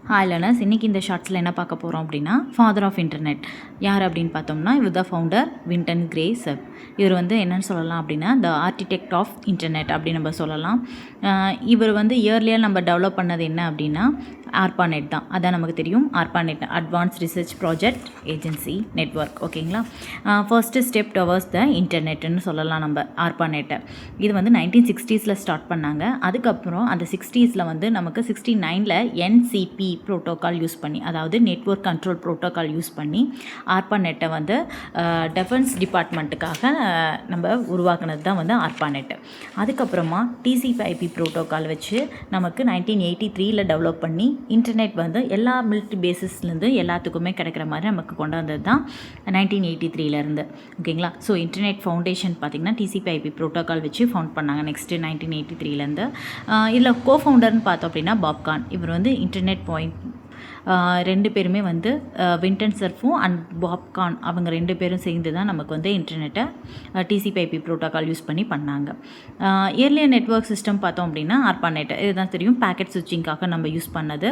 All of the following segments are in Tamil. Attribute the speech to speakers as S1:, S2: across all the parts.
S1: ஹாய் லேர்னர்ஸ், இன்றைக்கி இந்த ஷார்ட்ஸில் என்ன பார்க்க போகிறோம் அப்படின்னா ஃபாதர் ஆஃப் இன்டர்நெட் யார் அப்படின்னு பார்த்தோம்னா இவர் த ஃபவுண்டர் வின்டன் கிரே செப். இவர் வந்து என்னென்னு சொல்லலாம் அப்படின்னா த ஆர்கிடெக்ட் ஆஃப் இன்டர்நெட் அப்படின்னு நம்ம சொல்லலாம். இவர் வந்து இயர்லியாக நம்ம டெவலப் பண்ணது என்ன அப்படின்னா ஆர்பாநெட் தான். அதான் நமக்கு தெரியும். ARPANET advance research project agency network. ஓகேங்களா, ஃபர்ஸ்ட்டு ஸ்டெப் டவர்ஸ் த இன்டர்நெட்டுன்னு சொல்லலாம் நம்ம ஆர்பாநெட்டை. இது வந்து 1960s ஸ்டார்ட் பண்ணாங்க. அதுக்கப்புறம் அந்த 60s வந்து நமக்கு 69 என்சிபி ப்ரோட்டோக்கால் யூஸ் பண்ணி, அதாவது நெட்வொர்க் கண்ட்ரோல் ப்ரோட்டோக்கால் யூஸ் பண்ணி ஆர்பாநெட்டை வந்து டிஃபென்ஸ் டிபார்ட்மெண்ட்டுக்காக நம்ம உருவாக்குனது தான் வந்து ஆர்பாநெட்டு. அதுக்கப்புறமா டிசிபி ப்ரோட்டோக்கால் வச்சு நமக்கு 1983 டெவலப் பண்ணி இன்டர்நெட் வந்து எல்லா மிலிட்ரி பேசிஸ்லேருந்து எல்லாத்துக்குமே கிடைக்கிற மாதிரி நமக்கு கொண்டு வந்தது தான் 1983 ஓகேங்களா. ஸோ இன்டர்நெட் ஃபவுண்டேஷன் பார்த்திங்கன்னா டிசிபி ப்ரோட்டோக்கால் வச்சு ஃபவுண்ட் பண்ணாங்க நெக்ஸ்ட்டு 1983 இதில் கோஃபவுண்டர்னு பார்த்தோம் அப்படின்னா பாப் கான். இவர் வந்து இன்டர்நெட் ரெண்டு பேருமே வந்து வின்டன் சர்ஃபும் அண்ட் பாப் கான் அவங்க ரெண்டு பேரும் சேர்ந்து தான் நமக்கு வந்து இன்டர்நெட்டை டிசிபி ப்ரோட்டோக்கால் யூஸ் பண்ணி பண்ணாங்க. இயர்லியர் நெட்வொர்க் சிஸ்டம் பார்த்தோம் அப்படின்னா ஆர்பாநெட் இதுதான் தெரியும், பேக்கெட் ஸ்விட்சிங்காக நம்ம யூஸ் பண்ணது.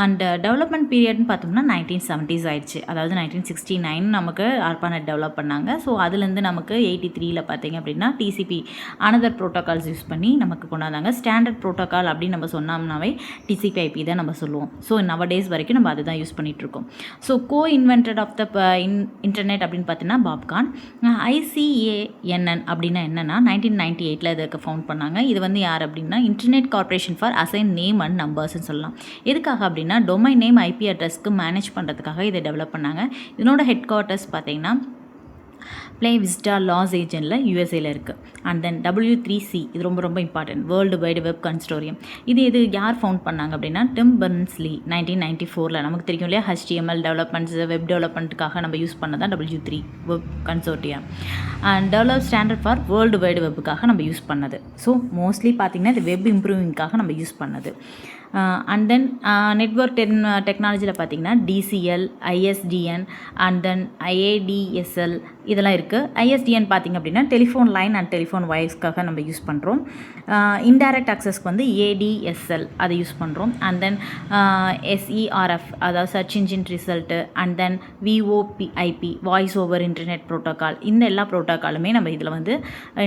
S1: அண்ட் டெவலப்மெண்ட் பீரியட்னு பார்த்தோம்னா 1970s ஆயிடுச்சு. அதாவது 1969 நமக்கு ஆர்பாநெட் டெவலப் பண்ணாங்க. ஸோ அதுலேருந்து நமக்கு 83 பார்த்தீங்க அப்படின்னா டிசிபி அனதர் ப்ரோட்டோக்கால்ஸ் யூஸ் பண்ணி நமக்கு கொண்டாந்தாங்க. ஸ்டாண்டர்ட் ப்ரோட்டோக்கால் அப்படின்னு நம்ம சொன்னோம்னாவே டிசிபி தான் நம்ம சொல்லுவோம். ஸோ நவடேஸ் வரைக்கும் நம்ம அதை தான் யூஸ் பண்ணிகிட்ருக்கோம். So invented of the internet அப்படின்னு பார்த்தீங்கன்னா பாப்கான். ஐசிஏஎன்என் அப்படின்னா என்னென்னா 1998 இதுக்கு ஃபவுண்ட் பண்ணாங்க. இது வந்து யார் அப்படின்னா internet corporation for assign name and நம்பர்ஸ்ன்னு சொல்லலாம். எதுக்காக அப்படின்னா டொமைன் நேம் ஐபி அட்ரஸ்க்கு மேனேஜ் பண்ணுறதுக்காக இதை டெவலப் பண்ணாங்க. இதனோட ஹெட் குவார்ட்டர்ஸ் பார்த்தீங்கன்னா ப்ளே விஸ்டா லாஸ் ஏஜென்ட்டில் யூஎஸ்ஏல இருக்குது. அண்ட் தென் W3C இது ரொம்ப ரொம்ப important, World Wide Web Consortium. இது யார் ஃபவுண்ட் பண்ணாங்க அப்படின்னா டிம் பெர்ன்ஸ்-லீ 1994 நமக்கு தெரியும் இல்லையா, HTML டெவலப்மெண்ட்ஸ் வெப் டெவலப்மெண்ட்டுக்காக நம்ம யூஸ் பண்ணதான் W3 web consortium. And develop standard for world wide வெப்புக்காக நம்ம யூஸ் பண்ணது. ஸோ மோஸ்ட்லி பார்த்திங்கன்னா இது வெப் இம்ப்ரூவிங்காக நம்ம யூஸ் பண்ணது. அண்ட் தென் நெட்வொர்க் டெக்னாலஜியில் பார்த்திங்கன்னா DCL, ISDN and then IADSL இதெல்லாம் இருக்குது. ISDN பார்த்திங்க அப்படின்னா டெலிஃபோன் லைன் அண்ட் டெலிஃபோன் வயர்ஸ்க்காக நம்ம யூஸ் பண்ணுறோம். இன்டைரக்ட் அக்சஸ்க்கு வந்து ADSL அதை யூஸ் பண்ணுறோம். அண்ட் தென் SERF அதாவது search engine result and then VoIP voice over internet protocol. இந்த எல்லா ப்ரோட்டோக்காலுமே நம்ம இதில் வந்து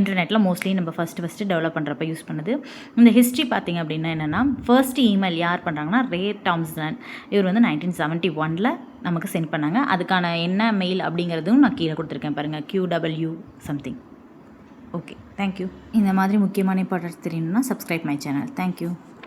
S1: இன்டர்நெட்டில் மோஸ்ட்லி நம்ம ஃபஸ்ட்டு டெவலப் பண்ணுறப்ப யூஸ் பண்ணுது. இந்த ஹிஸ்ட்ரி பார்த்திங்க அப்படின்னா என்னென்னா ஃபர்ஸ்ட் இமெயில் யார் பண்ணுறாங்கன்னா ரே டாம்சன். இவர் வந்து 1971 நமக்கு சென்ட் பண்ணாங்க. அதுக்கான என்ன மெயில் அப்படிங்கிறதும் நான் கீழே கொடுத்துருக்கேன் பாருங்கள், QW சம்திங். Okay, thank you. இந்த மாதிரி முக்கியமான இம்பார்ட்டன்ஸ் தெரியணும்னா சப்ஸ்கிரைப் மை சேனல். தேங்க்யூ.